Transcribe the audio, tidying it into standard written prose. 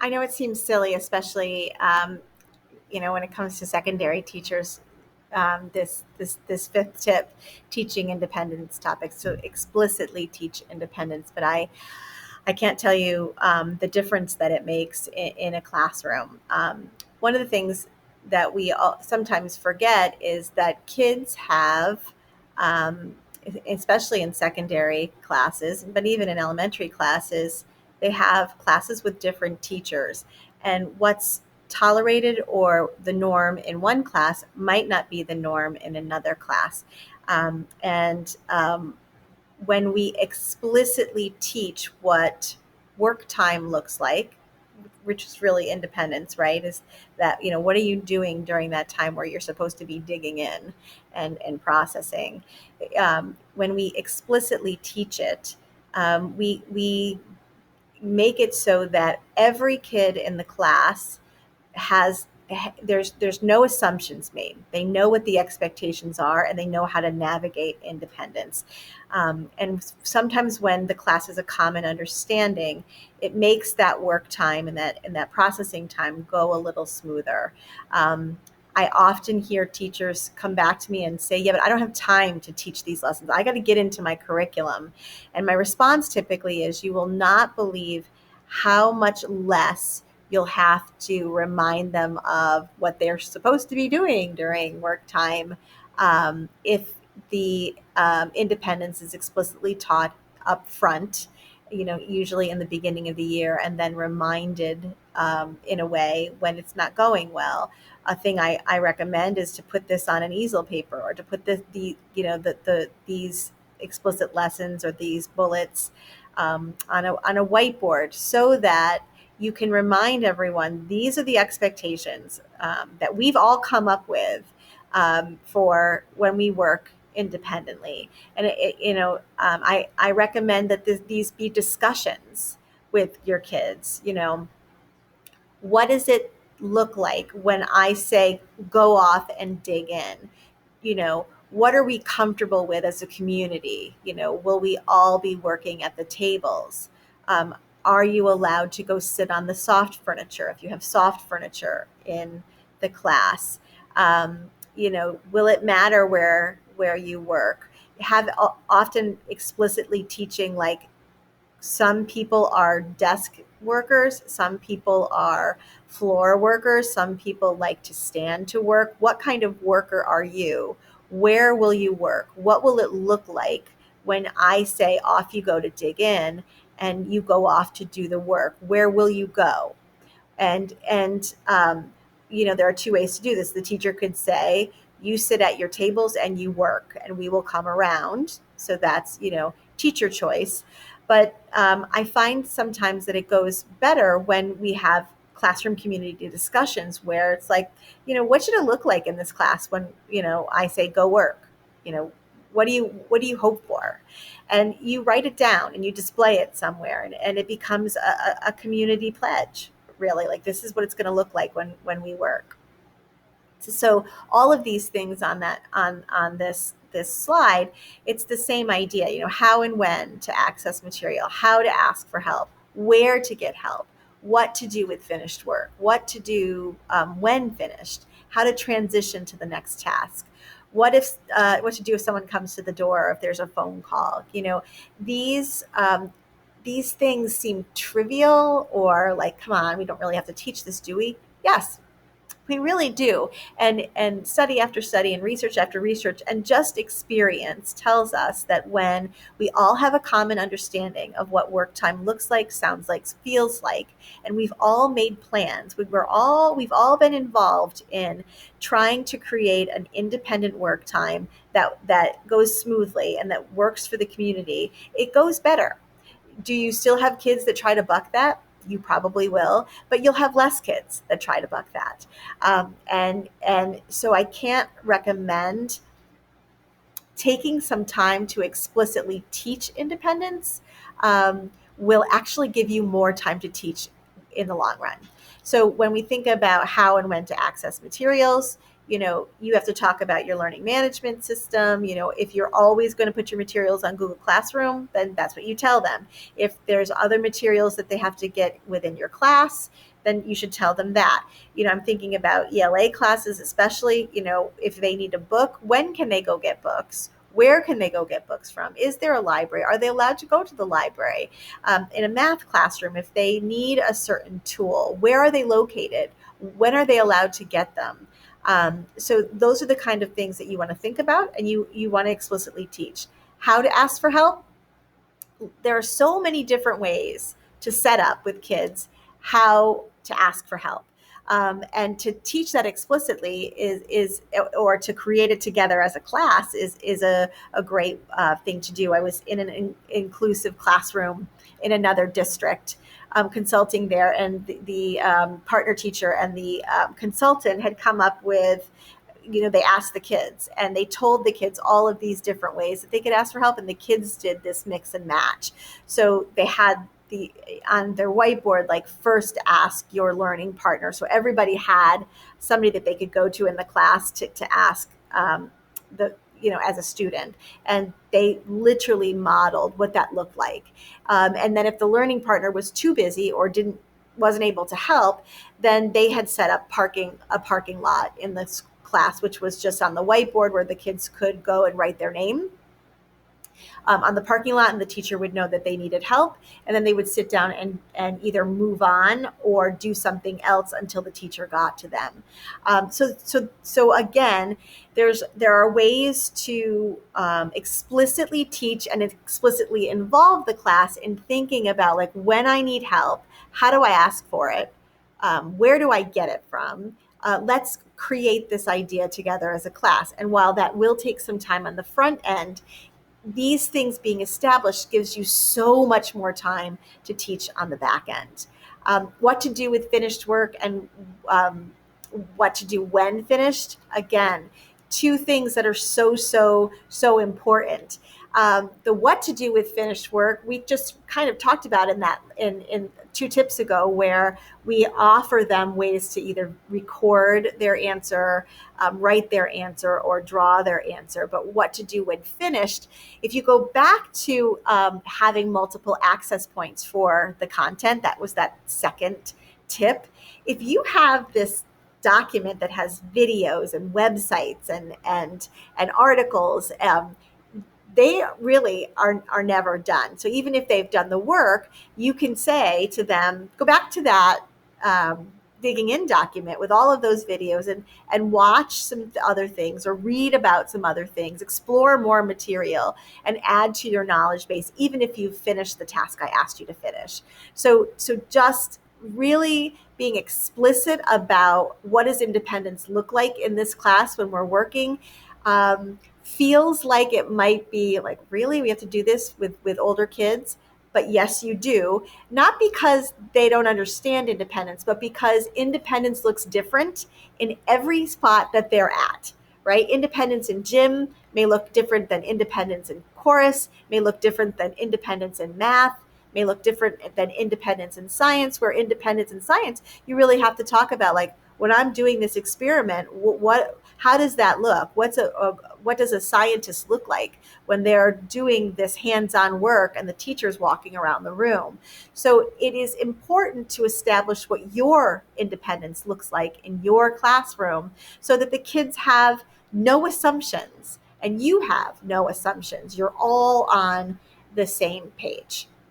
I know it seems silly, especially when it comes to secondary teachers. This fifth tip, teaching independence topics, so explicitly teach independence. But I can't tell you the difference that it makes in a classroom. One of the things that we all sometimes forget is that kids have, um, especially in secondary classes, but even in elementary classes, they have classes with different teachers. And what's tolerated or the norm in one class might not be the norm in another class. And when we explicitly teach what work time looks like, which is really independence, right? Is that, what are you doing during that time where you're supposed to be digging in and processing? When we explicitly teach it, we make it so that every kid in the class has there's no assumptions made. They know what the expectations are and they know how to navigate independence. And sometimes when the class has a common understanding, it makes that work time and that processing time go a little smoother. I often hear teachers come back to me and say, yeah, but I don't have time to teach these lessons. I got to get into my curriculum. And my response typically is, you will not believe how much less you'll have to remind them of what they're supposed to be doing during work time, if the independence is explicitly taught up front, usually in the beginning of the year, and then reminded in a way when it's not going well. A thing I recommend is to put this on an easel paper, or to put these explicit lessons or these bullets on a whiteboard, so that you can remind everyone these are the expectations that we've all come up with for when we work independently. And I recommend that these be discussions with your kids. What does it look like when I say go off and dig in? What are we comfortable with as a community? Will we all be working at the tables? Are you allowed to go sit on the soft furniture if you have soft furniture in the class? Will it matter where you work? Have often explicitly teaching, like, some people are desk workers, some people are floor workers, some people like to stand to work. What kind of worker are you? Where will you work? What will it look like when I say off you go to dig in and you go off to do the work? Where will you go? And there are two ways to do this. The teacher could say, you sit at your tables and you work, and we will come around. So that's, teacher choice. But I find sometimes that it goes better when we have classroom community discussions, where it's like, what should it look like in this class when, I say go work? You know, what do you hope for? And you write it down and you display it somewhere, and it becomes a community pledge, really. Like, this is what it's going to look like when we work. So all of these things on this slide, it's the same idea. How and when to access material, how to ask for help, where to get help, what to do with finished work, what to do when finished, how to transition to the next task. What to do if someone comes to the door, or if there's a phone call. These things seem trivial, or like, come on, we don't really have to teach this, do we? Yes, we really do. And study after study and research after research and just experience tells us that when we all have a common understanding of what work time looks like, sounds like, feels like, and we've all made plans, we've all been involved in trying to create an independent work time that goes smoothly and that works for the community, it goes better. Do you still have kids that try to buck that? You probably will, but you'll have less kids that try to buck that. And so I can't recommend taking some time to explicitly teach independence. Will actually give you more time to teach in the long run. So when we think about how and when to access materials, you have to talk about your learning management system. If you're always going to put your materials on Google Classroom, then that's what you tell them. If there's other materials that they have to get within your class, then you should tell them that. I'm thinking about ELA classes, especially, if they need a book, when can they go get books? Where can they go get books from? Is there a library? Are they allowed to go to the library? In a math classroom, if they need a certain tool, where are they located? When are they allowed to get them? So those are the kind of things that you want to think about, and you want to explicitly teach. How to ask for help? There are so many different ways to set up with kids how to ask for help. And to teach that explicitly or to create it together as a class is a great thing to do. I was in an inclusive classroom in another district, consulting there, and the partner teacher and the consultant had come up with, they asked the kids, and they told the kids all of these different ways that they could ask for help, and the kids did this mix and match. So they had on their whiteboard, like, first ask your learning partner. So everybody had somebody that they could go to in the class to ask as a student, and they literally modeled what that looked like. And then if the learning partner was too busy or wasn't able to help, then they had set up a parking lot in this class, which was just on the whiteboard where the kids could go and write their name on the parking lot, and the teacher would know that they needed help, and then they would sit down and either move on or do something else until the teacher got to them. So again, there are ways to explicitly teach and explicitly involve the class in thinking about, like, when I need help, how do I ask for it? Where do I get it from? Let's create this idea together as a class. And while that will take some time on the front end, these things being established gives you so much more time to teach on the back end. What to do with finished work and what to do when finished. Again, two things that are so important. The what to do with finished work, we just kind of talked about in 2 tips ago, where we offer them ways to either record their answer, write their answer, or draw their answer. But what to do when finished, if you go back to having multiple access points for the content, that was that second tip. If you have this document that has videos and websites and articles, they really are never done. So even if they've done the work, you can say to them, go back to that digging in document with all of those videos and watch some other things, or read about some other things, explore more material, and add to your knowledge base, even if you've finished the task I asked you to finish. So just really being explicit about what does independence look like in this class when we're working. Feels like it might be like, really, we have to do this with older kids? But yes, you do. Not because they don't understand independence, but because independence looks different in every spot that they're at, right? Independence in gym may look different than independence in chorus, may look different than independence in math, may look different than independence in science, where independence in science, you really have to talk about, like, when I'm doing this experiment, how does that look? What does a scientist look like when they're doing this hands-on work and the teacher's walking around the room? So it is important to establish what your independence looks like in your classroom, so that the kids have no assumptions and you have no assumptions. You're all on the same page.